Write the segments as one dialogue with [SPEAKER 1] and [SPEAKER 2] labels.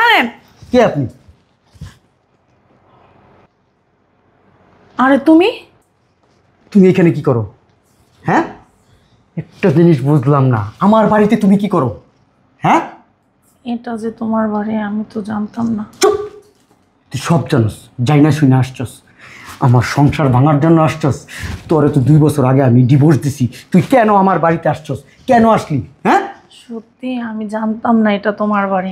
[SPEAKER 1] ছাড়েন।
[SPEAKER 2] কে আপনি?
[SPEAKER 1] আরে তুমি
[SPEAKER 2] তুমি এখানে কি করো? হ্যাঁ, একটা জিনিস বুঝলাম না, আমার বাড়িতে তুমি কি করো? হ্যাঁ,
[SPEAKER 1] এটা যে তোমার বাড়ি আমি তো জানতাম না।
[SPEAKER 2] চুপ! তুই সব জানোস, যাই না শুনে আসছস, আমার সংসার ভাঙার জন্য আসছস। তোরে তো 2 বছর আগে আমি ডিভোর্স দিছি, তুই কেন আমার বাড়িতে আসছস? কেন আসলি? হ্যাঁ,
[SPEAKER 1] সত্যি আমি জানতাম না এটা তোমার বাড়ি,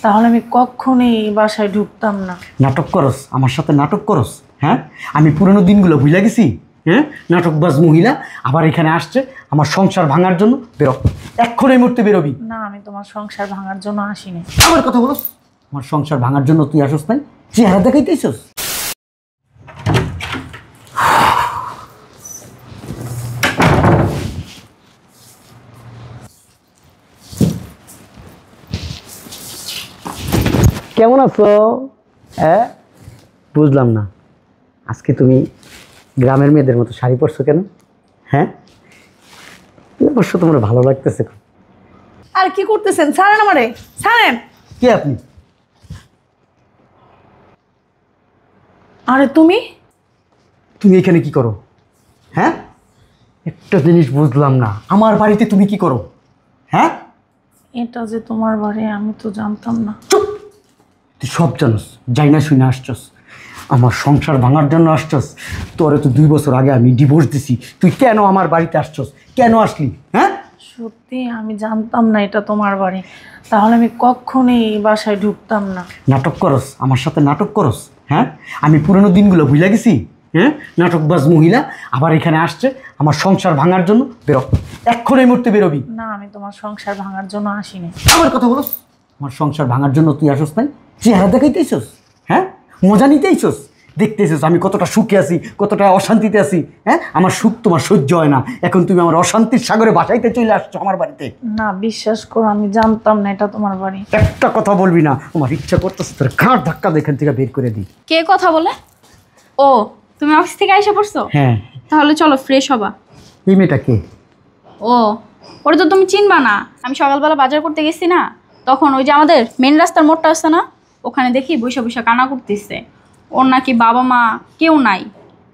[SPEAKER 1] তাহলে আমি কখনোই এই বাসায় ঢুকতাম না।
[SPEAKER 2] নাটক করস, আমার সাথে নাটক করস। হ্যাঁ, আমি পুরনো দিনগুলো ভুলে গেছি। হ্যাঁ, নাটকবাজ মহিলা আবার এখানে আসছে আমার সংসার ভাঙার জন্য। বেরো, এক্ষুনি এই মুহূর্তে বেরোবি।
[SPEAKER 1] না, আমি তোমার সংসার ভাঙার জন্য আসিনি।
[SPEAKER 2] আমার কথা বলস, আমার সংসার ভাঙার জন্য তুই আসস নাই? চেহারা দেখাইতেছস। কেমন আছো? হ্যাঁ, বুঝলাম না, আজকে তুমি গ্রামের মেয়েদের মতো শাড়ি পরছো কেন? হ্যাঁ, অবশ্য তোমার ভালো লাগতেছে।
[SPEAKER 1] আর কি করতেছেন? ছাড়েন আমারে, ছাড়েন।
[SPEAKER 2] কে আপনি?
[SPEAKER 1] আরে তুমি
[SPEAKER 2] তুমি এখানে কি করো? হ্যাঁ, একটা জিনিস বুঝলাম না, আমার বাড়িতে তুমি কি করো? হ্যাঁ,
[SPEAKER 1] এটা যে তোমার বাড়ি আমি তো জানতাম না।
[SPEAKER 2] চুপ! তুই সব জানোস, যাই না শুনে আসছস, আমার সংসার ভাঙার জন্য আসছস। তোরে তো 2 বছর আগে আমি ডিভোর্স দিছি, তুই কেন আমার বাড়িতে আসছস? কেন আসলি? হ্যাঁ,
[SPEAKER 1] সত্যি আমি জানতাম না এটা তোমার বাড়ি, তাহলে আমি কখনোই এই বাসায় ঢুকতাম না।
[SPEAKER 2] নাটক করস, আমার সাথে নাটক করস। হ্যাঁ, আমি পুরনো দিনগুলো ভুলে গেছি। হ্যাঁ, নাটকবাজ মহিলা আবার এখানে আসছে আমার সংসার ভাঙার জন্য। বেরো, এক্ষুনি এই মুহূর্তে বেরোবি।
[SPEAKER 1] না, আমি তোমার সংসার ভাঙার জন্য আসিনি।
[SPEAKER 2] আমার কথা বলস, আমার সংসার ভাঙার জন্য তুই আসস নাই? চেহারা দেখাইতেছস। হ্যাঁ, মজা নিতেইছস, দেখতেছস আমি কতটা সুখে আছি, কতটা অশান্তিতে আছি। হ্যাঁ, আমার সুখ তোমার সহ্য হয় না, এখন তুমি আমার অশান্তির সাগরে বাসাইতে চলে আসছো আমার বাড়িতে।
[SPEAKER 1] না, বিশ্বাস করো আমি জানতাম না এটা তোমার বাড়ি।
[SPEAKER 2] একটা কথা বলবি না, আমার ইচ্ছা করতেছে তোর ঘাড় ধাক্কা দিয়ে এখান থেকে বের করে দিই।
[SPEAKER 3] কে কথা বলে? ও, তুমি অফিস থেকে এসে পড়ছো?
[SPEAKER 2] হ্যাঁ।
[SPEAKER 3] তাহলে চলো ফ্রেশ হবা।
[SPEAKER 2] এই মেয়েটা কে?
[SPEAKER 3] ও, ওটা তো তুমি চিনবা না। আমি সকালবেলা বাজার করতে গেছি না, তখন ওই যে আমাদের মেন রাস্তার মোড়টা আছে না, ওখানে দেখি বৈশা বৈশা কান্না করতেছে। ওর নাকি বাবা মা কেউ নাই,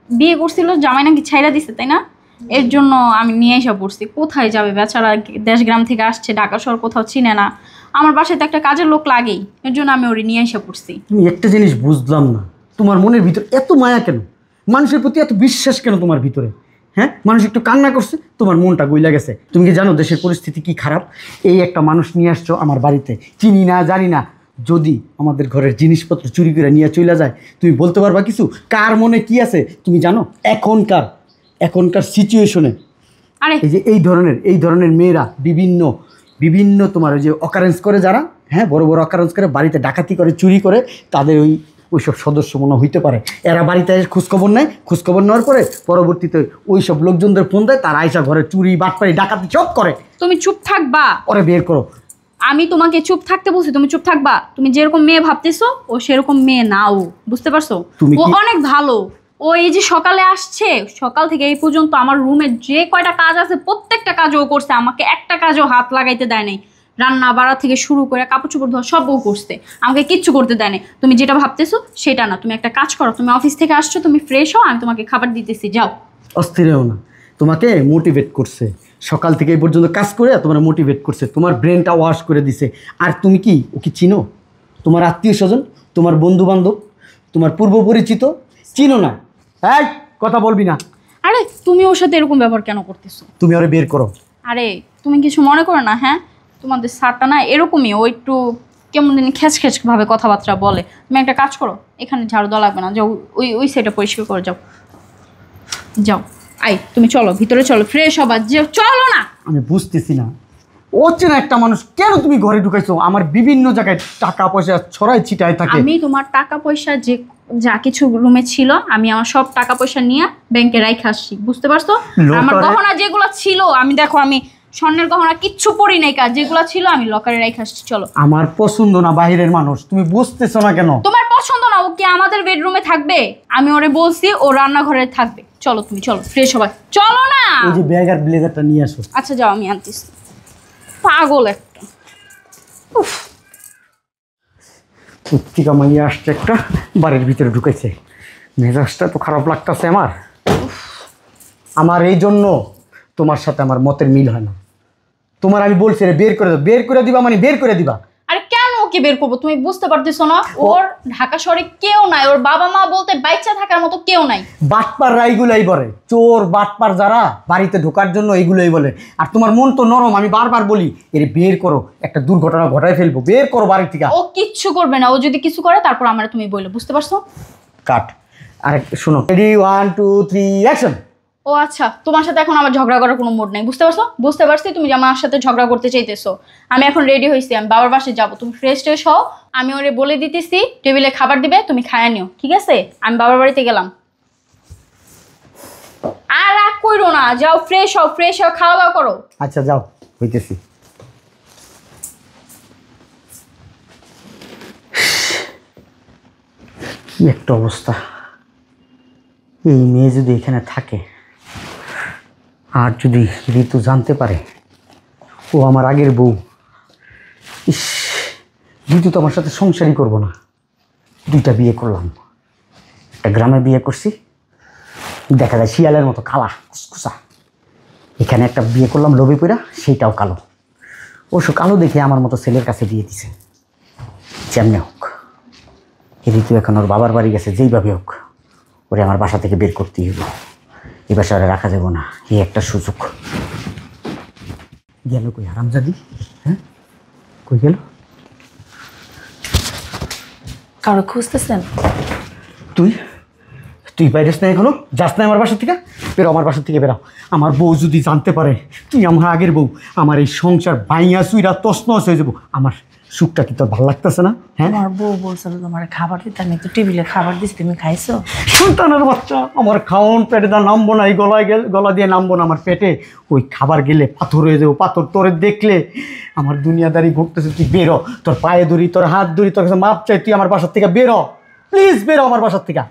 [SPEAKER 3] বিয়ে করছিল, জামাই নাকি ছাইরা দিছে, তাই না? এর জন্য আমি নিয়ে এসে পড়ছি। কোথায় যাবে বেচারা, দেশ গ্রাম থেকে আসছে, ঢাকা শহর কোথাও চিনে না। আমার বাসায় তো একটা কাজের লোক লাগেই, এর জন্য আমি ওরে নিয়ে এসে পড়ছি।
[SPEAKER 2] তুমি একটা জিনিস বুঝলাম না, তোমার মনের ভিতরে এত মায়া কেন? মানুষের প্রতি এত বিশ্বাস কেন তোমার ভিতরে? হ্যাঁ, মানুষ একটু কান্না করছে, তোমার মনটা গইলা গেছে। তুমি কি জানো দেশের পরিস্থিতি কি খারাপ? এই একটা মানুষ নিয়ে আসছো আমার বাড়িতে, চিনি না জানি না, যদি আমাদের ঘরের জিনিসপত্র চুরি করে নিয়ে চলে যায়, তুমি বলতে পারবা কিছু? কার মনে কি আছে তুমি জানো? এখনকার সিচুয়েশনে
[SPEAKER 3] আরে
[SPEAKER 2] এই ধরনের মেয়েরা বিভিন্ন বিভিন্ন তোমার ওই যে অকারেন্স করে, যারা হ্যাঁ বড় বড় অকারেন্স করে, বাড়িতে ডাকাতি করে, চুরি করে, তাদের ওইসব সদস্য মনে হইতে পারে। এরা বাড়িতে খোঁজখবর নেয়, খোঁজখবর নেওয়ার পরে পরবর্তীতে ওইসব লোকজনদের ফোন দেয়, তারা আইসা ঘরে চুরি বাটপারি ডাকাতি সব করে।
[SPEAKER 3] তুমি চুপ থাকবা।
[SPEAKER 2] ওরে বের করো।
[SPEAKER 3] আমি তোমাকে চুপ থাকতে বলছি, তুমি চুপ থাকবা। তুমি যেরকম মেয়ে ভাবতেছো ও সেরকম মেয়ে নাও, বুঝতে পারছো? ও অনেক ভালো। ও এই যে সকালে আসছে, সকাল থেকে এই পর্যন্ত আমার রুমে যে কয়টা কাজ আছে প্রত্যেকটা কাজ ও করছে, আমাকে একটা কাজও হাত লাগাইতে দেয় নাই। রান্না বাড়া থেকে শুরু করে কাপড় চোপড় ধোয়া সব ও করছে, আমাকে কিচ্ছু করতে দেয় নাই। তুমি যেটা ভাবতেছো সেটা না, তুমি একটা কাজ করো, তুমি অফিস থেকে আসছো, তুমি ফ্রেশ হও, আমি তোমাকে খাবার দিতেছি, যাও।
[SPEAKER 2] অস্থির হও না, তোমাকে মোটিভেট করছে, সকাল থেকে এই পর্যন্ত কাজ করে তোমার মোটিভেট করছে, তোমার ব্রেনটা ওয়াশ করে দিছে। আর তুমি কি ওকে চিনো? তোমার আত্মীয় স্বজন, তোমার বন্ধু বান্ধব, তোমার পূর্ব পরিচিত চিনো না? এই কথা বলবি না।
[SPEAKER 3] আরে তুমি ওর সাথে এরকম ব্যবহার কেন করতেছো?
[SPEAKER 2] তুমি ওরে বের করো।
[SPEAKER 3] আরে তুমি কিছু মনে করো না, হ্যাঁ? তোমাদের স্যারটা না এরকমই, ও একটু কেমন জানি খ্যাচ খ্যাচ ভাবে কথাবার্তা বলে। তুমি একটা কাজ করো, এখানে ঝাড়ু দেওয়া লাগবে না, যাও ওই সাইডটা পরিষ্কার করে যাও। যাও, আই তুমি চলো ভিতরে, চলো ফ্রেশ হবা, যে চলো না।
[SPEAKER 2] আমি বুঝতেছি না, ও চেনা একটা মানুষ কেন তুমি ঘরে ঢুকাইছো? আমার বিভিন্ন জায়গায় টাকা পয়সা ছড়াই ছিটায় থাকে।
[SPEAKER 3] আমি তোমার টাকা পয়সা যা কিছু রুমে ছিল, আমি আমার সব টাকা পয়সা নিয়ে ব্যাংকে রাইখে আসছি, বুঝতে পারছো? আমার গহনা যেগুলো ছিল, আমি দেখো আমি স্বর্ণের গহনা কিচ্ছু পরি নাই, কাজ যেগুলো ছিল আমি লকারে রাইখে আসছি। চলো।
[SPEAKER 2] আমার পছন্দ না বাহিরের মানুষ, তুমি বুঝতেছো না কেন?
[SPEAKER 3] তোমার পছন্দ না, ও কি আমাদের বেডরুমে থাকবে? আমি ওরে বলছি ও রান্নাঘরে থাকবে। চলো তুমি, চলো ফ্রেশ হবা, চলো না।
[SPEAKER 2] ওই যে ব্যাগ আর ব্লেজারটা নিয়ে আসো।
[SPEAKER 3] আচ্ছা যাও, আমি আনতেছি। পাগল একটা। উফ।
[SPEAKER 2] পুত্তিকা মাইয়া আসছে একটা, বাড়ির ভিতরে ঢুকেছে। মেজাজটা তো খারাপ লাগতেছে আমার এই জন্য তোমার সাথে আমার মতের মিল হয় না। তোমার আমি বলছি রে বের করে দাও, বের করে দিবা মানে বের করে দিবা।
[SPEAKER 3] আরে কেন ওকে বের করবো তুমি বুঝতে পারতেছো না? ওর ঢাকা শহরে কেউ নাই, ওর বাবা মা বলতে বাইচা থাকার মতো কেউ নাই।
[SPEAKER 2] বাটপার এইগুলাই বলে, চোর বাটপার যারা বাড়িতে ঢোকার জন্য এইগুলোই বলে। আর তোমার মন তো নরম, আমি বারবার বলি এর বের করো, একটা দুর্ঘটনা ঘটায় ফেলবো, বের করো বাড়ি থেকে।
[SPEAKER 3] ও কিচ্ছু করবে না, ও যদি কিছু করে তারপর আমার তুমি বললে, বুঝতে পারছো?
[SPEAKER 2] কাট। আর শোনো, রেডি 1 2 3 অ্যাকশন।
[SPEAKER 3] ও আচ্ছা, তোমার সাথে এখন আমার ঝগড়া করার কোনো মুড নেই, বুঝতে পারছো? বুঝতে পারছি তুমি যে আমার সাথে ঝগড়া করতে চাইতেছো। আমি এখন রেডি হয়েছি, আমি বাবার বাসায় যাবো। তুমি ফ্রেশ ট্রেশ হও, আমি ওরে বলে দিতেছি টেবিলে খাবার দিবে, তুমি খায়া নিও, ঠিক আছে? আমি বাবার বাড়িতে গেলাম। আর রাগ কইরো না, যাও ফ্রেশ হও, ফ্রেশ হও, খাওয়া দাওয়া করো।
[SPEAKER 2] আচ্ছা যাও, হইতেছি। কি একটা অবস্থা! এই মেয়ে যদি এখানে থাকে আর যদি ঋতু জানতে পারে ও আমার আগের বউ, ইস, ঋতু তো আমার সাথে সংসারই করবো না। দুইটা বিয়ে করলাম, একটা গ্রামে বিয়ে করছি, দেখা যায় শিয়ালের মতো কালা কুসকুসা। এখানে একটা বিয়ে করলাম লোভে পইরা, সেইটাও কালো। অবশ্য কালো দেখে আমার মতো ছেলের কাছে দিয়ে দিছে। যেমনি হোক, এই ঋতু এখন ওর বাবার বাড়ি গেছে, যেইভাবে হোক ওরে আমার বাসা থেকে বের করতেই হলো। এই বাসা ওরা রাখা যাবো না, এই একটা সুযোগ। গেল কই হারামজাদি? হ্যাঁ, কই গেল?
[SPEAKER 1] কারো খুঁজতেছেন?
[SPEAKER 2] তুই তুই বাইরেস না এখনো? যাস না আমার বাসা থেকে? বেরো আমার বাসা থেকে, বেরাও। আমার বউ যদি জানতে পারে তুই আমার আগের বউ, আমার এই সংসার ভাইয়া চুইরা তছনছ হয়ে যাবো। আমার সুখটা কি তোর ভালো লাগতেছে না? হ্যাঁ,
[SPEAKER 1] আমার বউ বলছিল তোমার খাবার দিতে, আমি তো টেবিলে খাবার দিচ্ছি, তুমি খাইছো?
[SPEAKER 2] সন্তানের বাচ্চা, আমার খাওন পেটে দা নামবো না, এই গলা দিয়ে নামবো না আমার পেটে। ওই খাবার গেলে পাথর হয়ে যাবো, পাথর। তোরে দেখলে আমার দুনিয়াদারি ঘুরতেছে। তুই বেরো, তোর পায়ে ধরি, তোর হাত ধরি, তোর কাছে মাপ চাই, তুই আমার বাসার থেকে বেরো, প্লিজ বেরো আমার বাসার থেকে।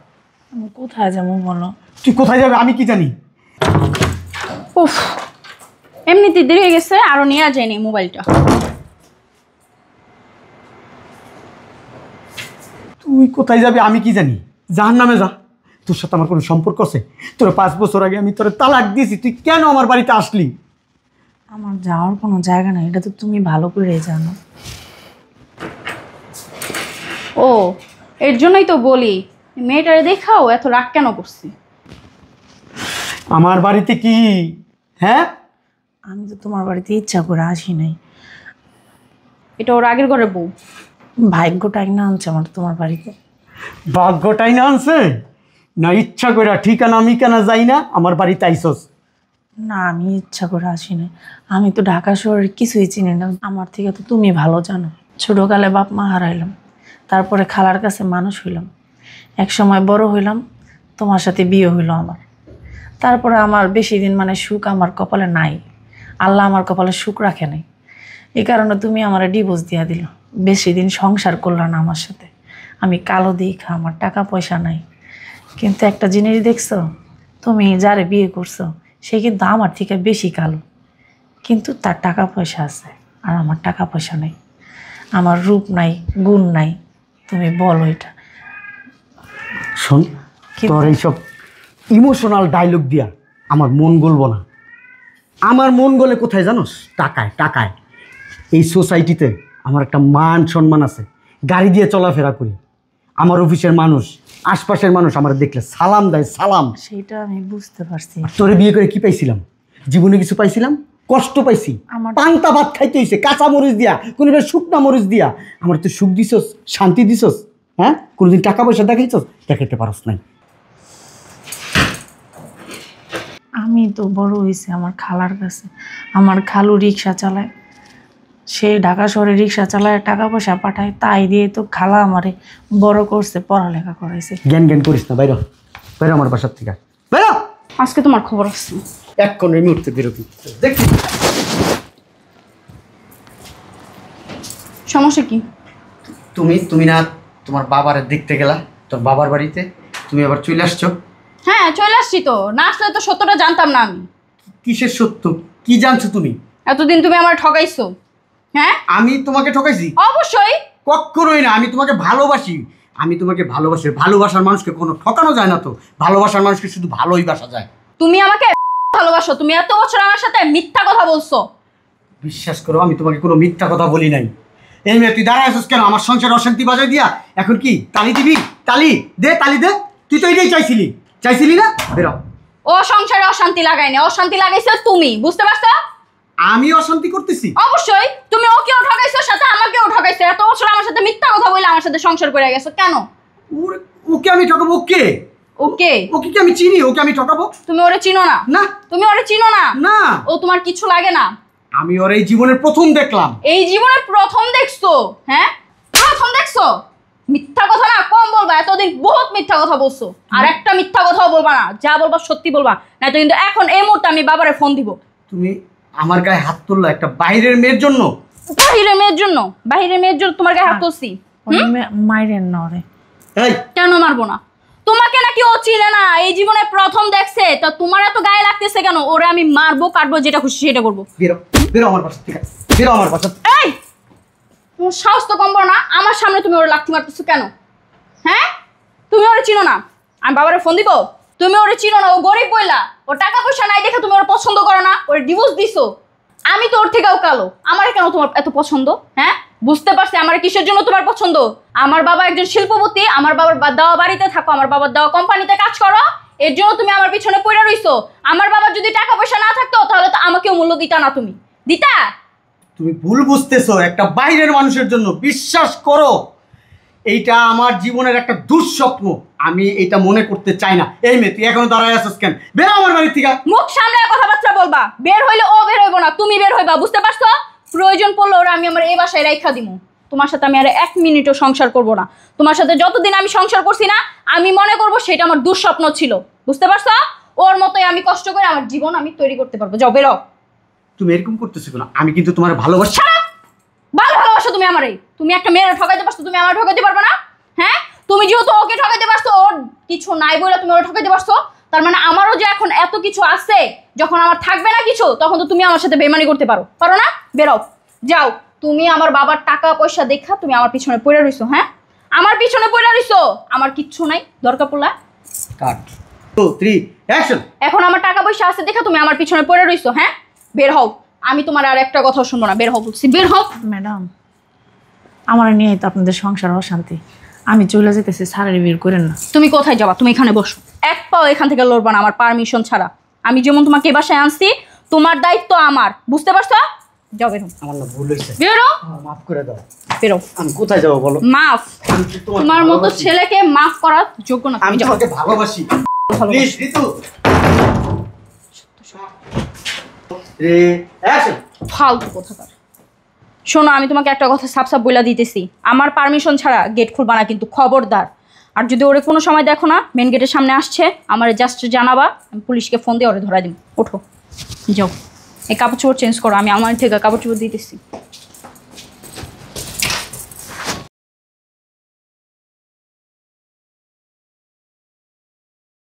[SPEAKER 1] আমি কোথায় যাবো বলো?
[SPEAKER 2] তুই কোথায় যাবে আমি কি জানি?
[SPEAKER 3] উফ, এমনিতে দেরি হয়ে গেছে, আরো নেওয়া যায়নি মোবাইলটা।
[SPEAKER 2] তুই কোথায় যাবে আমি কি জানি? জাহান্নামে যা, তোর সাথে আমার কোনো সম্পর্ক আছে? তোর 5 বছর আগে আমি তোর তালাক দিয়েছি, তুই কেন আমার বাড়িতে আসলি?
[SPEAKER 1] আমার যাওয়ার কোনো জায়গা নেই, এটা তো তুমি ভালো করে জানো।
[SPEAKER 3] ও, এর জন্যই তো বলি মেয়েটারে দেখাও এত রাগ কেন করছি।
[SPEAKER 2] আমার বাড়িতে কি? হ্যাঁ,
[SPEAKER 1] আমি তো তোমার বাড়িতে ইচ্ছা করে আসি নাই।
[SPEAKER 3] এটা ওর আগের ঘরের বউ।
[SPEAKER 1] ভাগ্যটাই না আনছে আমার তোমার বাড়িতে।
[SPEAKER 2] ভাগ্যটাই না আনছে না ইচ্ছা করে ঠিকানা মিকানা যাই না আমার বাড়িতে আইসস?
[SPEAKER 1] না, আমি ইচ্ছা করে আসি নাই। আমি তো ঢাকা শহরের কিছুই চিনি না, আমার থেকে তো তুমি ভালো জানো। ছোটোকালে বাপ মা হারাইলাম, তারপরে খালার কাছে মানুষ হইলাম, এক সময় বড় হইলাম, তোমার সাথে বিয়ে হইলো আমার। তারপরে আমার বেশি দিন মানে সুখ আমার কপালে নাই, আল্লাহ আমার কপালে সুখ রাখে নাই। এই কারণে তুমি আমার ডিভোর্স দিয়া দিল, বেশি দিন সংসার করলা না আমার সাথে। আমি কালো দেখা, আমার টাকা পয়সা নাই, কিন্তু একটা জিনিস দেখছো, তুমি যারে বিয়ে করছো সে কিন্তু আমার থেকে বেশি কালো, কিন্তু তার টাকা পয়সা আছে আর আমার টাকা পয়সা নেই, আমার রূপ নাই, গুণ নাই। তুমি বলো এটা।
[SPEAKER 2] শোন, তোর এইসব ইমোশনাল ডায়লগ দিয়া আমার মন গলবো না। আমার মন গলে কোথায় জানোস? টাকায়। টাকায় এই সোসাইটিতে আমার একটা মান সম্মান আছে, গাড়ি দিয়ে চলাফেরা করি। আমার অফিসের মানুষ, আশপাশের মানুষ আমার দেখলে সালাম দেয়, সালাম।
[SPEAKER 1] সেটা আমি বুঝতে পারছি।
[SPEAKER 2] তোরে বিয়ে করে কি পাইছিলাম? জীবনে কিছু পাইছিলাম? কষ্ট পাইছি। পান্তা ভাত খাইতে হয়েছে কাঁচা মরিচ দিয়া, কোনোদিন শুকনা মরিচ দিয়া। আমার তুই সুখ দিছস, শান্তি দিছস? হ্যাঁ, কোনোদিন টাকা পয়সা দেখাইছস? দেখাইতে পারস নাই।
[SPEAKER 1] আমি তো বড় হয়েছি আমার খালার কাছে। আমার খালু রিক্সা চালায়, সে ঢাকা শহরে রিক্সা চালায়, টাকা পয়সা পাঠায়, তাই দিয়ে তো খালা আমারে বড় করছে, পড়ালেখা করাইছে।
[SPEAKER 2] জ্ঞান জ্ঞান করিস না, বাইর বাইর আমার বাসার থেকে, বাইর।
[SPEAKER 3] আজকে তোমার খবর আছে।
[SPEAKER 2] এক্ষণ এই মুহূর্তে বিরতি দেখি।
[SPEAKER 3] সমস্যা কি?
[SPEAKER 2] তুমি না তোমার বাবার দেখতে গেলা, তোর বাবার বাড়িতে তুমি আবার চলে আসছো।
[SPEAKER 3] হ্যাঁ, চলে আসছি তো, না আসলে তো সত্যটা জানতাম না আমি।
[SPEAKER 2] কিসের সত্য? কি জানছো তুমি?
[SPEAKER 3] এতদিন তুমি আমার ঠকাইছো। হ্যাঁ,
[SPEAKER 2] আমি তোমাকে ঠকাইছি?
[SPEAKER 3] অবশ্যই।
[SPEAKER 2] কখনোই না। আমি তোমাকে ভালোবাসি, আমি তোমাকে ভালোবাসি। ভালোবাসার মানুষকে কোনো ঠকানো যায় না তো। ভালোবাসার মানুষকে শুধু ভালোই বাসা যায়।
[SPEAKER 3] তুমি আমাকে ভালোবাসো, তুমি এত বছর আমার সাথে মিথ্যা কথা বলছো।
[SPEAKER 2] বিশ্বাস করো, আমি তোমাকে কোনো মিথ্যা কথা বলি নাই। এই মেয়ে, তুই দাঁড়ায় আছিস কেন? আমার সংসারে অশান্তি বাজায় দিয়া এখন কি তালি দিবি? তালি দে, তালি দে। তুই তো এটাই চাইছিলি না? বেরো।
[SPEAKER 3] ও সংসারে অশান্তি লাগায়নি, অশান্তি লাগাইছো তুমি, বুঝতে পারছো?
[SPEAKER 2] আমি অশান্তি করতেছি?
[SPEAKER 3] অবশ্যই। তুমি ওকেও ঠকাইছো, সাথে আমাকেও ঠকাইছো। এত বছর আমার সাথে মিথ্যা কথা বলে আমার সাথে সংসার করে গেছো কেন?
[SPEAKER 2] ওকে আমি ঠকাবো? ওকে
[SPEAKER 3] ওকে
[SPEAKER 2] ওকে কি আমি চিনি? ওকে আমি ঠকাবো?
[SPEAKER 3] তুমি ওরে চিনো না?
[SPEAKER 2] না।
[SPEAKER 3] তুমি ওরে চিনো না?
[SPEAKER 2] না।
[SPEAKER 3] ও তোমার কিছু লাগে না।
[SPEAKER 2] আমি ওর এই জীবনের প্রথম দেখলাম।
[SPEAKER 3] এই জীবনে প্রথম দেখছো? হ্যাঁ, প্রথম দেখছো? মিথ্যা কথা না কম বলবা, এতদিন বহুত মিথ্যা কথা বলছো। আর একটা মিথ্যা কথাও বলবা না, যা বলবা সত্যি বলবা, না তো কিন্তু এখন এই মুহূর্তে আমি বাবারে ফোন দিব।
[SPEAKER 2] তুমি আমার গায়ে হাত তুললা একটা বাইরের মেয়ের জন্য?
[SPEAKER 3] বাহিরের মেয়ের জন্য? বাহিরের মেয়ের জন্য তোমার গায়ে হাত তুলছি?
[SPEAKER 1] মাইরেন না ওরে।
[SPEAKER 2] এই
[SPEAKER 3] কেন মারবো না? তোমাকে নাকি ও চিনে না, এই জীবনে প্রথম দেখছে, তা তোমার এত গায়ে লাগতেছে কেন? ওরে আমি মারবো, কাটবো, যেটা খুশি সেটা করবো।
[SPEAKER 2] বেরো, বেরো আমার বাসা থেকে, বেরো আমার বাসা।
[SPEAKER 3] এই তোমার সাহস তো কম বড় না, আমার সামনে তুমি ওরে লাথি মারতেছো কেন? হ্যাঁ, তুমি ওরে চিনো না? আমি বাবারে ফোন দিব। তুমি ওরে চিনো না, ও গরিব বইলা, ও টাকা পয়সা নাই দেখে তুমি ওরে পছন্দ করো না, ওরে ডিভোর্স দিছো। আমি তো ওর থেকেও কালো, আমার কেন তোমার এত পছন্দ? হ্যাঁ, বুঝতে পারছি আমার কিসের জন্য তোমার পছন্দ। আমার বাবা একজন শিল্পপতি, আমার বাবার দেওয়া বাড়িতে থাকো, আমার বাবার দেওয়া কোম্পানিতে কাজ করো, এর জন্য তুমি আমার পিছনে পড়ে রইছো। আমার বাবার যদি টাকা পয়সা না থাকতো তাহলে তো আমাকেও মূল্য দিতা না। তুমি দিতা?
[SPEAKER 2] তুমি ভুল বুঝতেছো। একটা বাইরের মানুষের জন্য, বিশ্বাস করো, এইটা আমার জীবনের একটা দুঃস্বপ্ন। আমি এটা মনে করতে চাই না। এই মেয়ে, তুই এখনো দাঁড়ায় আছিস কেন? বেরো আমার বাড়ি থেকে।
[SPEAKER 3] মুখ সামনে কথাবার্তা বলবা। বের হইলে ও বের হইব না, তুমি বের হইবা, বুঝতে পারছো? প্রয়োজন পড়লে ওরা আমি আমার এই বাসায় রাইখা দিমু। তোমার সাথে আমি আর এক মিনিটও সংসার করব না। তোমার সাথে যতদিন আমি সংসার করছি না, আমি মনে করব সেটা আমার দুঃস্বপ্ন ছিল, বুঝতে পারছো? ওর মতোই আমি কষ্ট করে আমার জীবন আমি তৈরি করতে পারবো। যাও, বেরো।
[SPEAKER 2] তুমি এরকম করতেছো কেন? আমি কিন্তু তোমার ভালোবাসি।
[SPEAKER 3] ভালোবাসো তুমি আমারে? তুমি একটা মেয়ের ঠকাইতে পারছো, তুমি আমার ঠকাইতে পারবে না? হ্যাঁ, তুমি যেহেতু ওকে ঠকাইতে পারছো, ওর কিছু নাই বলে তুমি ওর ঠকাইতে পারছো, তার মানে আমারও যে এখন এত কিছু আছে, যখন আমার থাকবে না কিছু, তখন তো তুমি আমার সাথে বেইমানি করতে পারো, পারো না? বেরো, যাও। তুমি আমার বাবার টাকা পয়সা দেখা তুমি আমার পিছনে পড়ে রইছো। হ্যাঁ, আমার পিছনে পড়ে রইছো, আমার কিচ্ছু নাই, দরকার পড়লা
[SPEAKER 2] কাট 2 3 অ্যাকশন।
[SPEAKER 3] এখন আমার টাকা পয়সা আছে দেখা তুমি আমার পিছনে পড়ে রইছো। হ্যাঁ, বের হও। আমি তোমার আর একটা কথা শুনবো না, বের হও বলছি, বের হও।
[SPEAKER 1] ম্যাডাম, আমার নিয়ে তো আপনাদের সংসার অশান্তি, আমি চলে যেতেছি, সারারি বের করেন না।
[SPEAKER 3] তুমি কোথায় যাবা? তুমি এখানে বসো, এক পাও এখান থেকে লড়বা না আমার পারমিশন ছাড়া। আমি যেমন তোমাকে এ বাসায় আনছি, তোমার দায়িত্ব আমার, বুঝতে পারছো? যাও, বেরো।
[SPEAKER 2] আমার না ভুল হইছে,
[SPEAKER 3] বেরো,
[SPEAKER 2] মাফ করে দাও।
[SPEAKER 3] বেরো।
[SPEAKER 2] আমি কোথায় যাব বলো?
[SPEAKER 3] মাফ?
[SPEAKER 2] আমি কি
[SPEAKER 3] তোমার মতো
[SPEAKER 2] ভালোবাসি?
[SPEAKER 3] ছেলেকে মাফ করার যোগ্য না।
[SPEAKER 2] আমি
[SPEAKER 3] তুমি যাও।
[SPEAKER 2] তোমাকে ভালোবাসি। প্লিজ ঋতু। রে অ্যাকশন।
[SPEAKER 3] ফালতু কোথাকার। শোনো, আমি তোমাকে একটা কথা সাপ সাপ বইলা দিতেছি, আমার পারমিশন ছাড়া গেট খুলবা না কিন্তু, খবরদার। আর যদি ওরে কোনো সময় দেখো না মেন গেটের সামনে আসছে, আমার জাস্ট জানাবা, আমি পুলিশকে ফোন দিয়ে ওরে ধরা দিব। ওঠো, যাও, এই কাপড় চোপড় চেঞ্জ করো, আমি আমার থেকে কাপড় চোপড় দিতেছি।